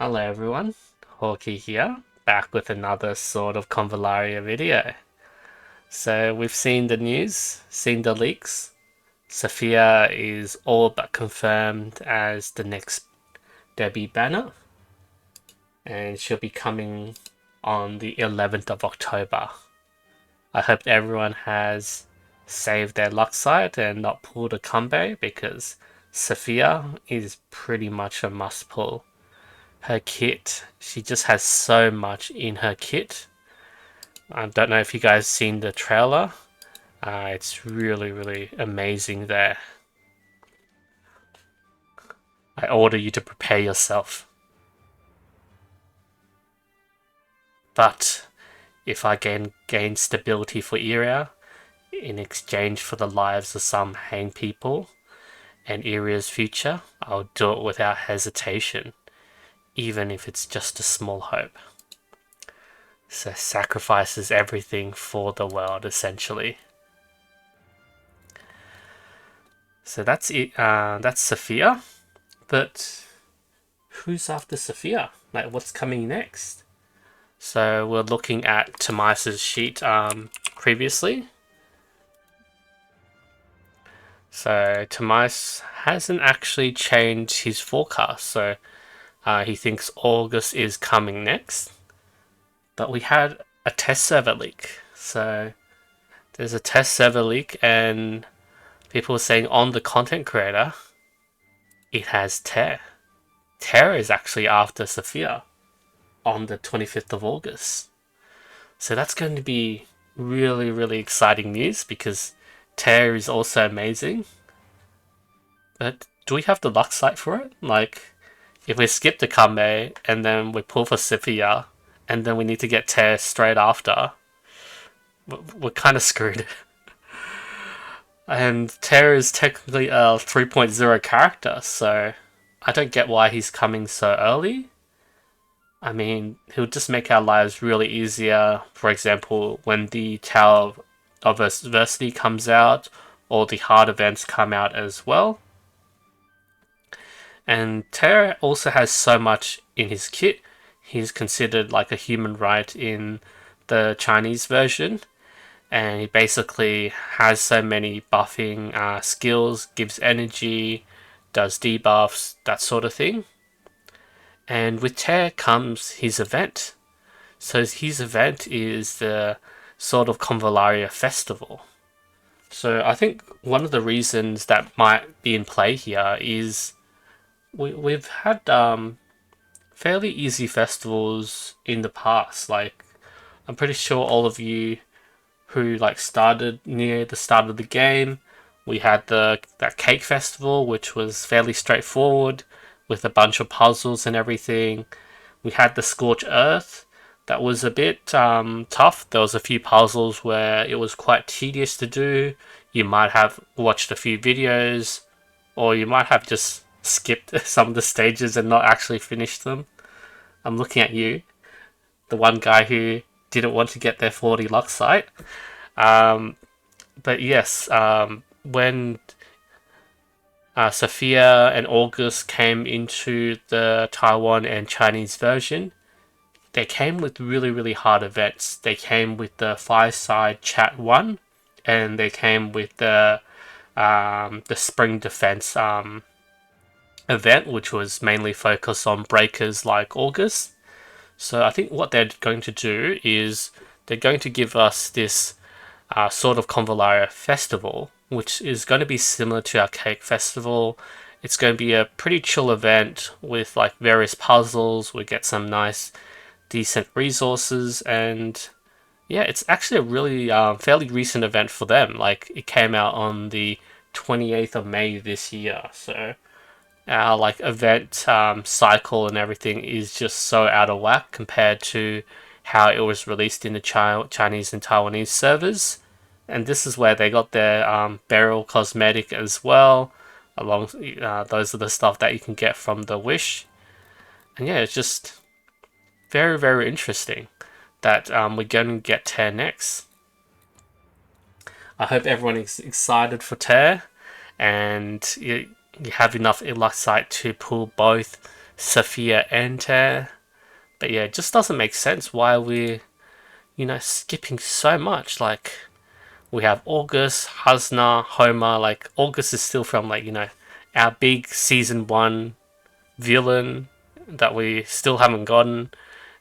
Hello everyone, Hawkeye here, back with another sort of Convallaria video. So we've seen the news, seen the leaks. Safia is all but confirmed as the next Debbie banner, and she'll be coming on the 11th of October. I hope everyone has saved their Luxite and not pulled a combo, because Safia is pretty much a must pull. Her kit, she just has so much in her kit. I don't know if you guys seen the trailer. It's really amazing there. I order you to prepare yourself. But if I gain stability for Iria in exchange for the lives of some hang people and Iria's future, I'll do it without hesitation, even if it's just a small hope. So sacrifices everything for the world, essentially. So that's it. That's Safia. But who's after Safia? Like, what's coming next? So we're looking at TIMAEUSS' sheet previously. So TIMAEUSS hasn't actually changed his forecast. So he thinks August is coming next. But we had a test server leak. So there's a test server leak, and people are saying on the content creator, it has TAAIR. TAAIR is actually after Safia on the 25th of August. So that's going to be really exciting news, because TAAIR is also amazing. But do we have the Luxite for it? Like, if we skip the Kame and then we pull for Safia and then we need to get TAAIR straight after, we're kind of screwed. And TAAIR is technically a 3.0 character, so I don't get why he's coming so early. I mean, he'll just make our lives really easier. For example, when the Tower of Adversity comes out, or the hard events come out as well. And TAAIR also has so much in his kit. He's considered like a human right in the Chinese version. And he basically has so many buffing skills, gives energy, does debuffs, that sort of thing. And with TAAIR comes his event. So his event is the sort of Convallaria festival. So I think one of the reasons that might be in play here is we've had fairly easy festivals in the past. Like, I'm pretty sure all of you who like started near the start of the game, we had that cake festival, which was fairly straightforward with a bunch of puzzles and everything. We had the Scorch Earth, that was a bit tough. There was a few puzzles where it was quite tedious to do. You might have watched a few videos, or you might have just skipped some of the stages and not actually finished them. I'm looking at you, the one guy who didn't want to get their 40 Luxite. But yes, when Safia and August came into the Taiwan and Chinese version, they came with really hard events. They came with the Fireside Chat 1, and they came with the Spring Defense event, which was mainly focused on breakers like August. So I think what they're going to do is they're going to give us this sort of Convallaria festival, which is going to be similar to our cake festival. It's going to be a pretty chill event with like various puzzles. We get some nice, decent resources, and yeah, it's actually a really fairly recent event for them. Like, it came out on the 28th of May this year, so our like event cycle and everything is just so out of whack compared to how it was released in the Chinese and Taiwanese servers. And this is where they got their burial cosmetic as well. Along, those are the stuff that you can get from the Wish. And yeah, it's just very interesting that we're going to get TAAIR next. I hope everyone is excited for TAAIR, and you have enough Luxite to pull both Safia and TAAIR. But yeah, it just doesn't make sense why we're, skipping so much. Like, we have August, Hasna, Homer. Like, August is still from, like, our big season 1 villain that we still haven't gotten.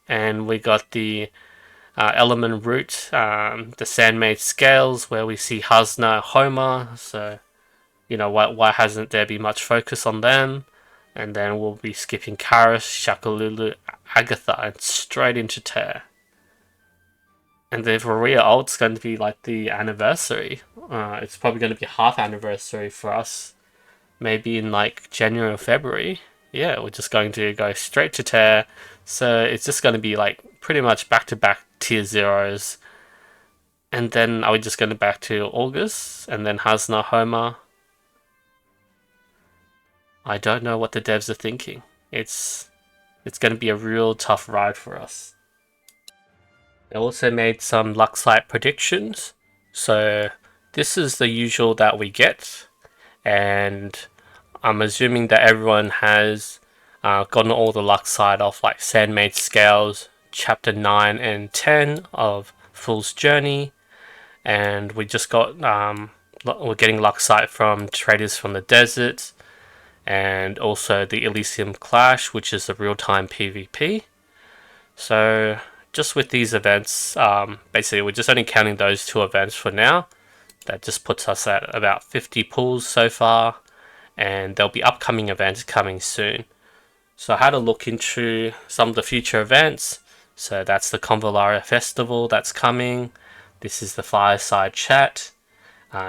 And we got the element root, the Sandmaid scales, where we see Hasna, Homer. So, why hasn't there been much focus on them? And then we'll be skipping Karis, Shakalulu, Agatha, and straight into TAAIR. And then for Rhea Ult's going to be like the anniversary. It's probably going to be half anniversary for us. Maybe in like January or February. Yeah, we're just going to go straight to TAAIR. So it's just going to be like pretty much back to back tier zeros. And then are we just going to back to August? And then Hasna, Homer. I don't know what the devs are thinking. It's going to be a real tough ride for us. They also made some Luxite predictions. So this is the usual that we get. And I'm assuming that everyone has gotten all the Luxite off like Sandmaid Scales, Chapter 9 and 10 of Fool's Journey. And we just got, we're getting Luxite from Traders from the Desert. And also the Elysium Clash, which is the real-time PvP. So just with these events, basically we're just only counting those 2 events for now. That just puts us at about 50 pulls so far, and there'll be upcoming events coming soon. So I had a look into some of the future events. So that's the Convallaria Festival that's coming. This is the Fireside Chat.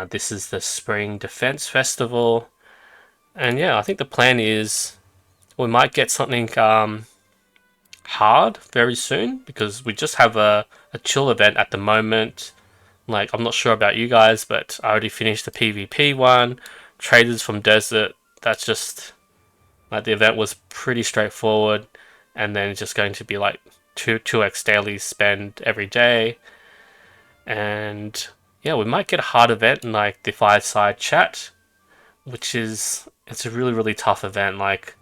This is the Spring Defense Festival. And yeah, I think the plan is we might get something hard very soon, because we just have a chill event at the moment. Like, I'm not sure about you guys, but I already finished the PvP one. Traders from Desert, that's just, like, the event was pretty straightforward. And then it's just going to be like 2x daily spend every day. And yeah, we might get a hard event in like the Fireside Chat, which is, it's a really, really tough event. Like,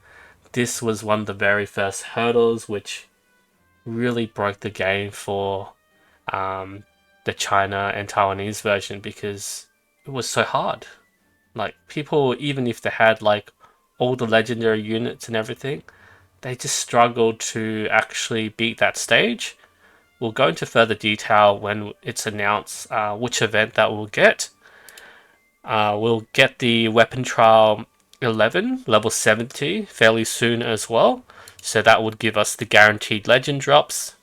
this was one of the very first hurdles, which really broke the game for the China and Taiwanese version, because it was so hard. Like, people, even if they had like all the legendary units and everything, they just struggled to actually beat that stage. We'll go into further detail when it's announced which event that we'll get. We'll get the Weapon Trial 11, level 70, fairly soon as well. So that would give us the guaranteed legend drops.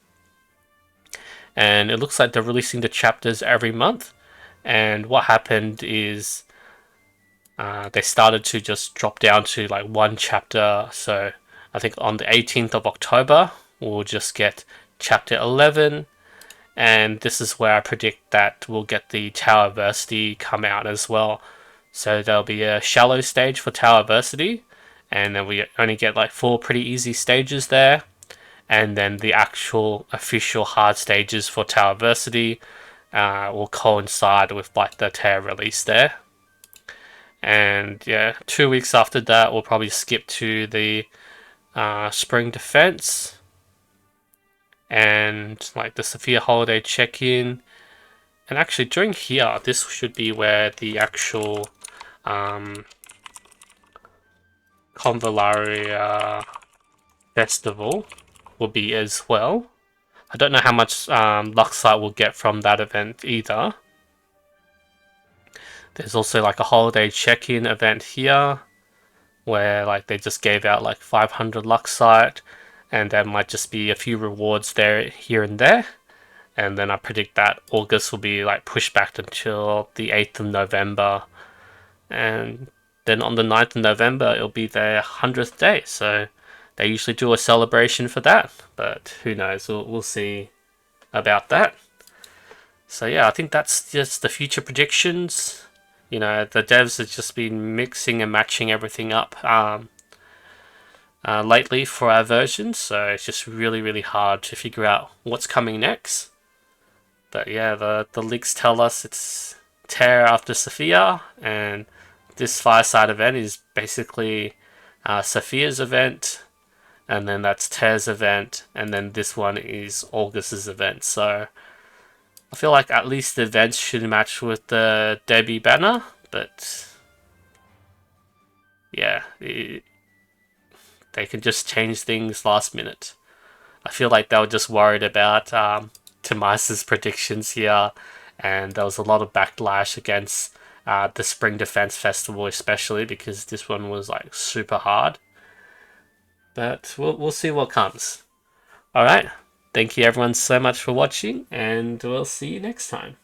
And it looks like they're releasing the chapters every month. And what happened is they started to just drop down to like 1 chapter. So I think on the 18th of October, we'll just get chapter 11. And this is where I predict that we'll get the TAAIRversity come out as well. So there'll be a shallow stage for TAAIRversity, and then we only get like 4 pretty easy stages there. And then the actual official hard stages for TAAIRversity will coincide with like the TAAIR release there. And yeah, 2 weeks after that, we'll probably skip to the Spring Defense and like the Safia holiday check-in. And actually during here, this should be where the actual Convallaria festival will be as well. I don't know how much Luxite we'll get from that event either. There's also like a holiday check-in event here, where like they just gave out like 500 Luxite, and there might just be a few rewards there, here and there. And then I predict that August will be like pushed back until the 8th of November. And then on the 9th of November, it'll be their 100th day. So they usually do a celebration for that. But who knows, we'll see about that. So yeah, I think that's just the future predictions. The devs have just been mixing and matching everything up lately for our versions. So it's just really, really hard to figure out what's coming next. But yeah, the leaks tell us it's TAAIR after Safia, and this Fireside event is basically Safia's event, and then that's TAAIR's event, and then this one is August's event. So I feel like at least the events should match with the debut banner, but yeah, they can just change things last minute. I feel like they were just worried about TIMAEUSS's predictions here, and there was a lot of backlash against the Spring Defense Festival, especially because this one was like super hard. But we'll see what comes. All right, thank you everyone so much for watching, and we'll see you next time.